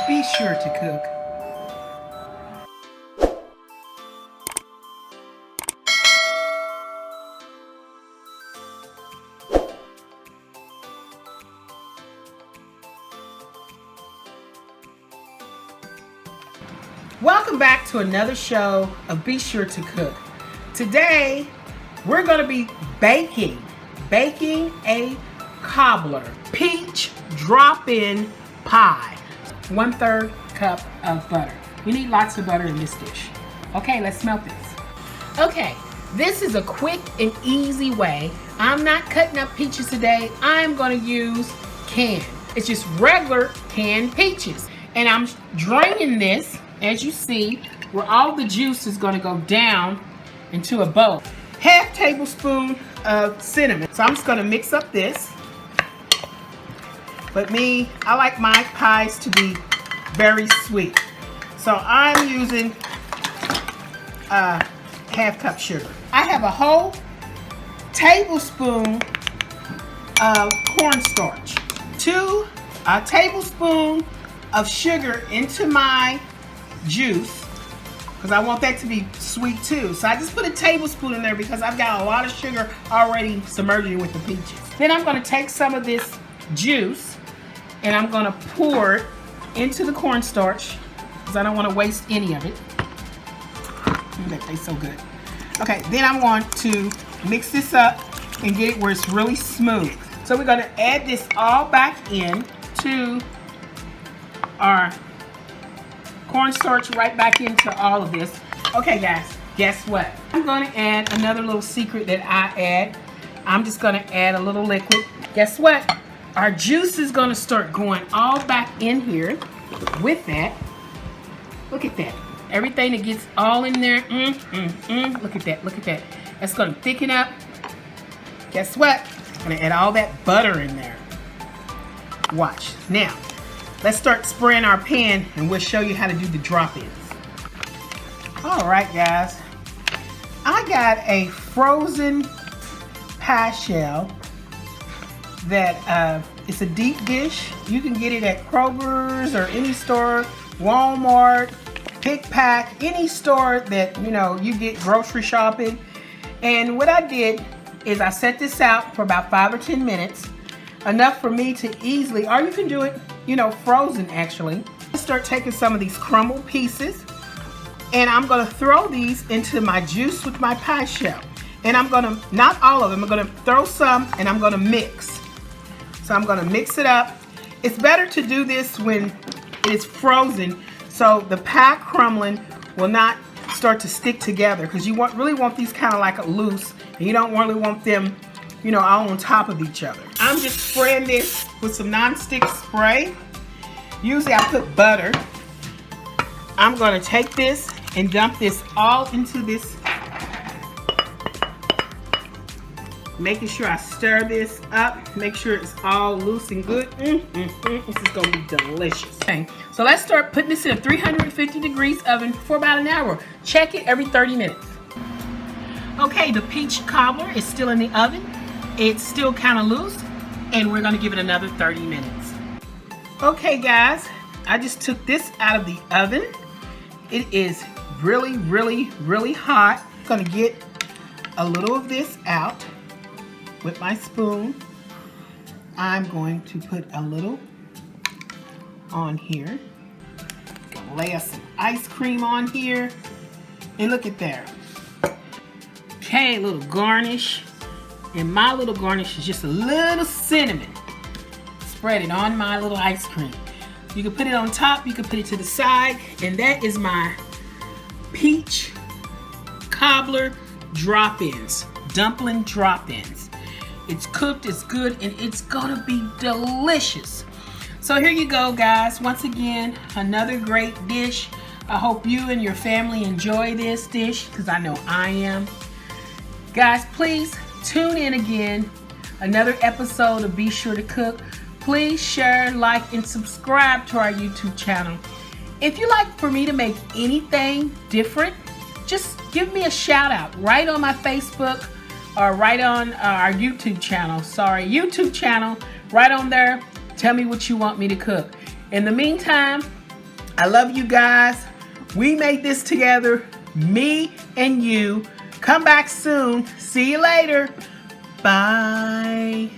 be sure to cook. Welcome back to another show of Be Sure to Cook. Today, we're going to be baking a cobbler peach drop-in pie. 1/3 cup of butter. You need lots of butter in this dish. Okay, let's melt this. Okay, this is a quick and easy way. I'm not cutting up peaches today. I'm going to use canned. It's just regular canned peaches. And I'm draining this, as you see, where all the juice is going to go down into a bowl. 1/2 tablespoon of cinnamon. So I'm just going to mix up this. But I like my pies to be very sweet. So I'm using 1/2 cup sugar. I have a whole tablespoon of cornstarch. 2 tablespoons of sugar into my juice, because I want that to be sweet too. So I just put a tablespoon in there because I've got a lot of sugar already submerging with the peaches. Then I'm going to take some of this juice and I'm going to pour it into the cornstarch because I don't want to waste any of it. That tastes so good. Okay, then I'm going to mix this up and get it where it's really smooth. So we're going to add this all back in to our cornstarch, right back into all of this. Okay guys, guess what? I'm going to add another little secret that I add. I'm just going to add a little liquid. Guess what? Our juice is going to start going all back in here with that. Look at that. Everything that gets all in there. Look at that. Look at that. That's going to thicken up. Guess what? I'm going to add all that butter in there. Watch. Now, let's start spraying our pan and we'll show you how to do the drop-ins. All right, guys. I got a frozen pie shell that it's a deep dish. You can get it at Kroger's or any store, Walmart, Pick Pack, any store that you get grocery shopping. And what I did is I set this out for about 5 or 10 minutes, enough for me to easily, or you can do it, frozen actually. Start taking some of these crumbled pieces and I'm gonna throw these into my juice with my pie shell. And I'm gonna, not all of them, I'm gonna throw some and I'm gonna mix. So I'm gonna mix it up. It's better to do this when it is frozen so the pie crumbling will not start to stick together, because you really want these kind of like loose and you don't really want them all on top of each other. I'm just spraying this with some non-stick spray. Usually I put butter. I'm gonna take this and dump this all into this, making sure I stir this up, make sure it's all loose and good. This is gonna be delicious. Okay, so let's start putting this in a 350 degrees oven for about an hour. Check it every 30 minutes. Okay, the peach cobbler is still in the oven. It's still kind of loose, and we're gonna give it another 30 minutes. Okay guys, I just took this out of the oven. It is really, really, really hot. I'm gonna get a little of this out with my spoon. I'm going to put a little on here. Gonna lay us some ice cream on here, and look at there. Okay, a little garnish. And my little garnish is just a little cinnamon. Spread it on my little ice cream. You can put it on top, you can put it to the side, and that is my peach cobbler drop-ins, dumpling drop-ins. It's cooked, it's good, and it's gonna be delicious. So here you go, guys. Once again, another great dish. I hope you and your family enjoy this dish, because I know I am. Guys, please tune in again. Another episode of Be Sure to Cook. Please share, like, and subscribe to our YouTube channel. If you like for me to make anything different, just give me a shout out right on my Facebook or right on our YouTube channel. YouTube channel, right on there. Tell me what you want me to cook. In the meantime, I love you guys. We made this together, me and you. Come back soon. See you later. Bye.